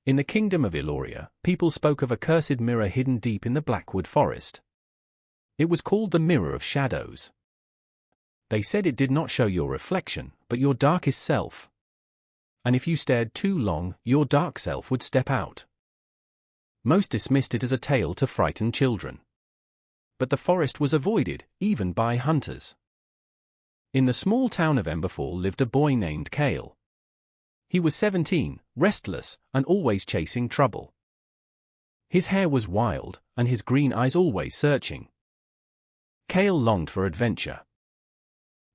In the kingdom of Illyria, people spoke of a cursed mirror hidden deep in the Blackwood forest. It was called the Mirror of Shadows. They said it did not show your reflection, but your darkest self. And if you stared too long, your dark self would step out. Most dismissed it as a tale to frighten children. But the forest was avoided, even by hunters. In the small town of Emberfall lived a boy named Kale. He was 17, restless, and always chasing trouble. His hair was wild, and his green eyes always searching. Kale longed for adventure.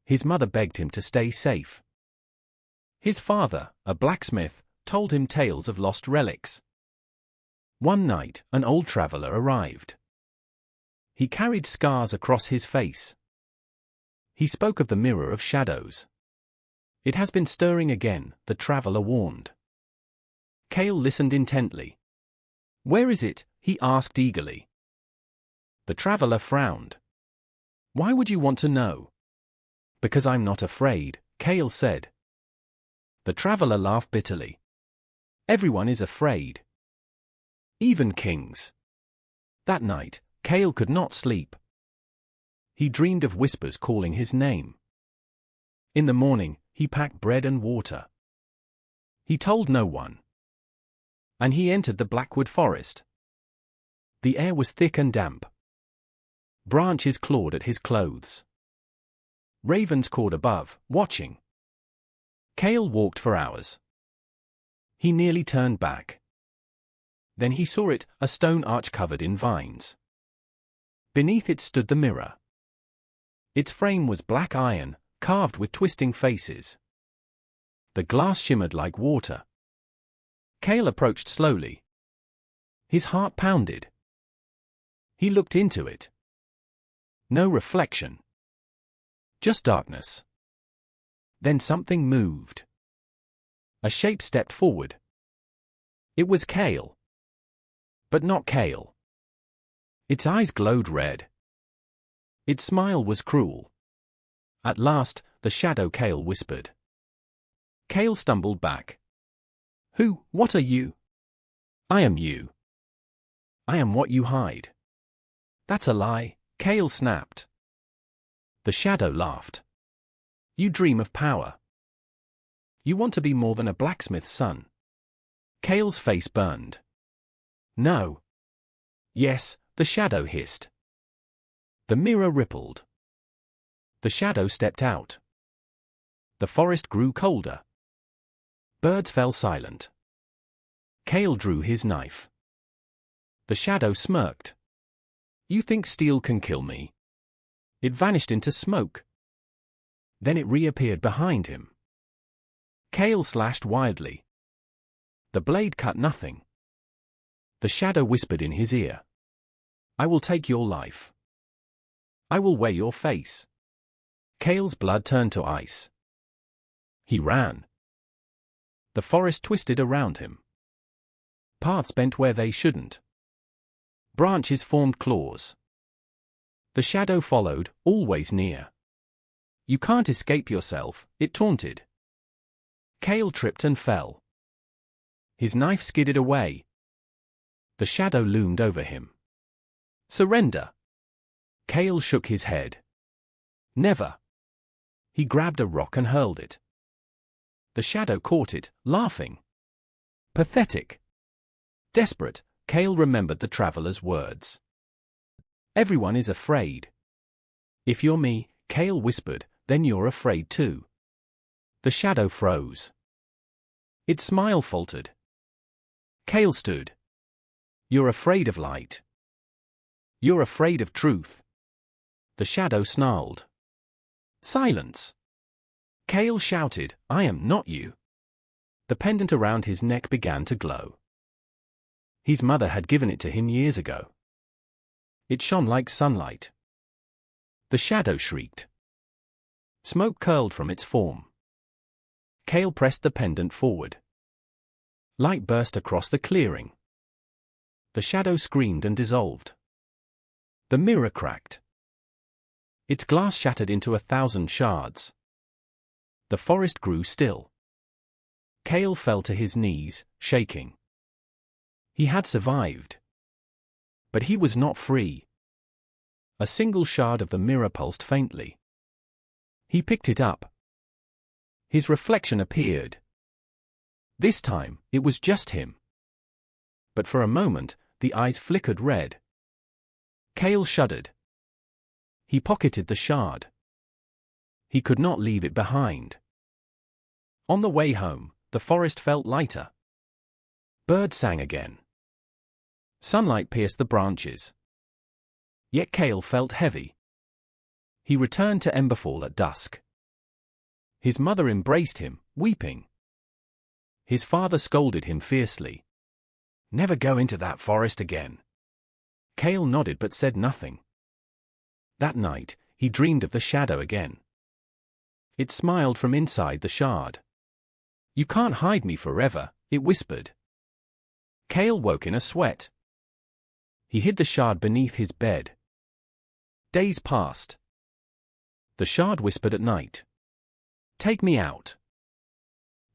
His mother begged him to stay safe. His father, a blacksmith, told him tales of lost relics. One night, an old traveler arrived. He carried scars across his face. He spoke of the Mirror of Shadows. It has been stirring again, the traveler warned. Kale listened intently. Where is it? He asked eagerly. The traveler frowned. Why would you want to know? Because I'm not afraid, Kale said. The traveler laughed bitterly. Everyone is afraid. Even kings. That night, Kale could not sleep. He dreamed of whispers calling his name. In the morning, he packed bread and water. He told no one. And he entered the Blackwood forest. The air was thick and damp. Branches clawed at his clothes. Ravens cawed above, watching. Kale walked for hours. He nearly turned back. Then he saw it, a stone arch covered in vines. Beneath it stood the mirror. Its frame was black iron, carved with twisting faces. The glass shimmered like water. Kale approached slowly. His heart pounded. He looked into it. No reflection. Just darkness. Then something moved. A shape stepped forward. It was Kale. But not Kale. Its eyes glowed red. Its smile was cruel. At last, the shadow Kale whispered. Kale stumbled back. Who, what are you? I am you. I am what you hide. That's a lie, Kale snapped. The shadow laughed. You dream of power. You want to be more than a blacksmith's son. Kale's face burned. No. Yes, the shadow hissed. The mirror rippled. The shadow stepped out. The forest grew colder. Birds fell silent. Kale drew his knife. The shadow smirked. You think steel can kill me? It vanished into smoke. Then it reappeared behind him. Kale slashed wildly. The blade cut nothing. The shadow whispered in his ear. I will take your life. I will wear your face. Kale's blood turned to ice. He ran. The forest twisted around him. Paths bent where they shouldn't. Branches formed claws. The shadow followed, always near. You can't escape yourself, it taunted. Kale tripped and fell. His knife skidded away. The shadow loomed over him. Surrender. Kale shook his head. Never. He grabbed a rock and hurled it. The shadow caught it, laughing. Pathetic. Desperate, Kale remembered the traveler's words. Everyone is afraid. If you're me, Kale whispered, then you're afraid too. The shadow froze. Its smile faltered. Kale stood. You're afraid of light. You're afraid of truth. The shadow snarled. Silence. Kale shouted, I am not you. The pendant around his neck began to glow. His mother had given it to him years ago. It shone like sunlight. The shadow shrieked. Smoke curled from its form. Kale pressed the pendant forward. Light burst across the clearing. The shadow screamed and dissolved. The mirror cracked. Its glass shattered into 1,000 shards. The forest grew still. Kale fell to his knees, shaking. He had survived. But he was not free. A single shard of the mirror pulsed faintly. He picked it up. His reflection appeared. This time, it was just him. But for a moment, the eyes flickered red. Kale shuddered. He pocketed the shard. He could not leave it behind. On the way home, the forest felt lighter. Birds sang again. Sunlight pierced the branches. Yet Kale felt heavy. He returned to Emberfall at dusk. His mother embraced him, weeping. His father scolded him fiercely. "Never go into that forest again." Kale nodded but said nothing. That night, he dreamed of the shadow again. It smiled from inside the shard. "You can't hide me forever," it whispered. Kale woke in a sweat. He hid the shard beneath his bed. Days passed. The shard whispered at night. "Take me out.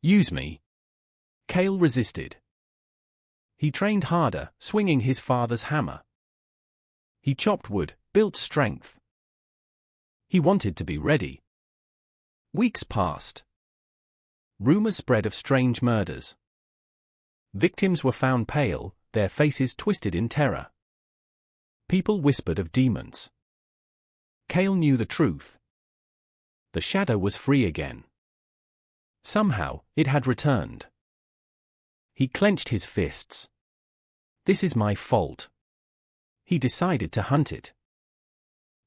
Use me." Kale resisted. He trained harder, swinging his father's hammer. He chopped wood, built strength. He wanted to be ready. Weeks passed. Rumors spread of strange murders. Victims were found pale, their faces twisted in terror. People whispered of demons. Kale knew the truth. The shadow was free again. Somehow, it had returned. He clenched his fists. "This is my fault." He decided to hunt it.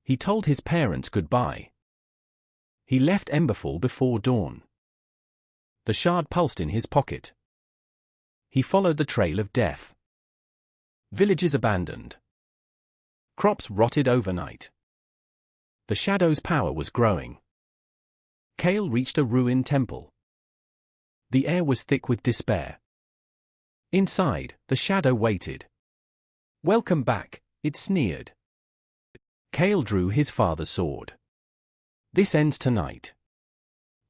He told his parents goodbye. He left Emberfall before dawn. The shard pulsed in his pocket. He followed the trail of death. Villages abandoned. Crops rotted overnight. The shadow's power was growing. Kale reached a ruined temple. The air was thick with despair. Inside, the shadow waited. "Welcome back," it sneered. Kale drew his father's sword. "This ends tonight."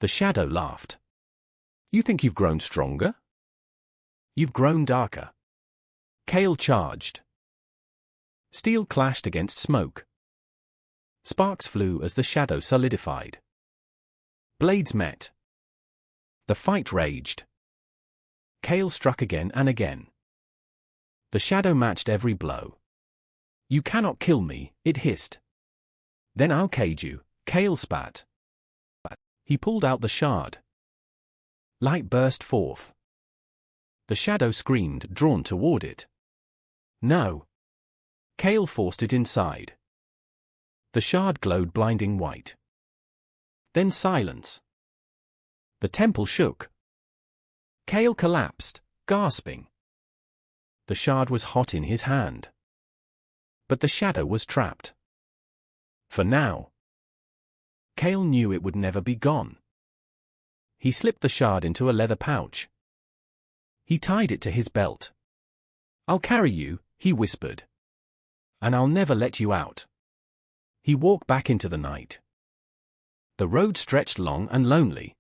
The shadow laughed. "You think you've grown stronger? You've grown darker." Kale charged. Steel clashed against smoke. Sparks flew as the shadow solidified. Blades met. The fight raged. Kale struck again and again. The shadow matched every blow. "You cannot kill me," it hissed. "Then I'll cage you," Kale spat. He pulled out the shard. Light burst forth. The shadow screamed, drawn toward it. "No." Kale forced it inside. The shard glowed blinding white. Then silence. The temple shook. Kale collapsed, gasping. The shard was hot in his hand. But the shadow was trapped. For now. Kale knew it would never be gone. He slipped the shard into a leather pouch. He tied it to his belt. "I'll carry you," he whispered. "And I'll never let you out." He walked back into the night. The road stretched long and lonely.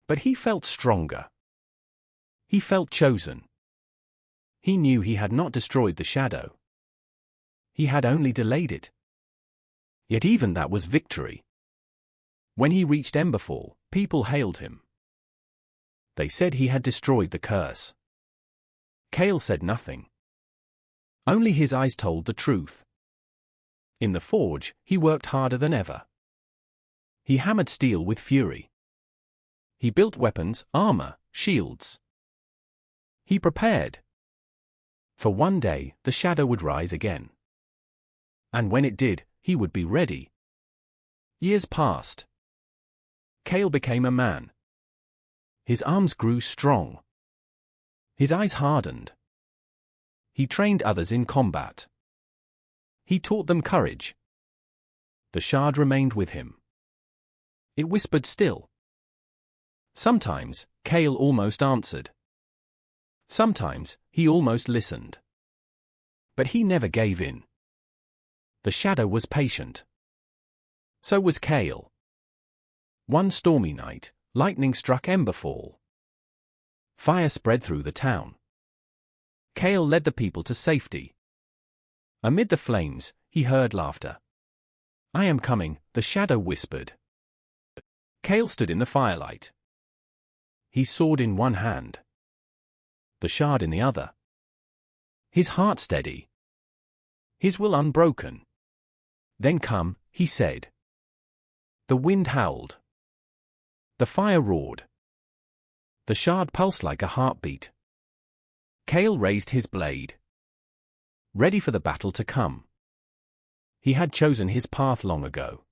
But he felt stronger. He felt chosen. He knew he had not destroyed the shadow. He had only delayed it. Yet even that was victory. When he reached Emberfall, people hailed him. They said he had destroyed the curse. Kale said nothing. Only his eyes told the truth. In the forge, he worked harder than ever. He hammered steel with fury. He built weapons, armor, shields. He prepared. For one day, the shadow would rise again. And when it did, he would be ready. Years passed. Kale became a man. His arms grew strong. His eyes hardened. He trained others in combat. He taught them courage. The shard remained with him. It whispered still. Sometimes, Kale almost answered. Sometimes, he almost listened. But he never gave in. The shadow was patient. So was Kale. One stormy night, lightning struck Emberfall. Fire spread through the town. Kale led the people to safety. Amid the flames, he heard laughter. "I am coming," the shadow whispered. Kale stood in the firelight. His sword in one hand, the shard in the other. His heart steady, his will unbroken. "Then come," he said. The wind howled. The fire roared. The shard pulsed like a heartbeat. Kale raised his blade, ready for the battle to come. He had chosen his path long ago.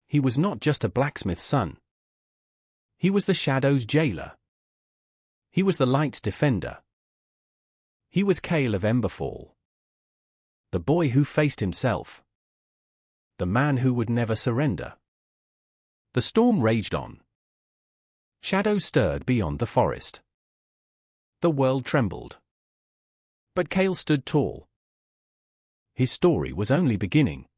He was not just a blacksmith's son. He was the shadow's jailer. He was the light's defender. He was Kale of Emberfall, the boy who faced himself, the man who would never surrender. The storm raged on. Shadows stirred beyond the forest. The world trembled. But Kale stood tall. His story was only beginning.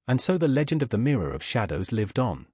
And so the legend of the Mirror of Shadows lived on.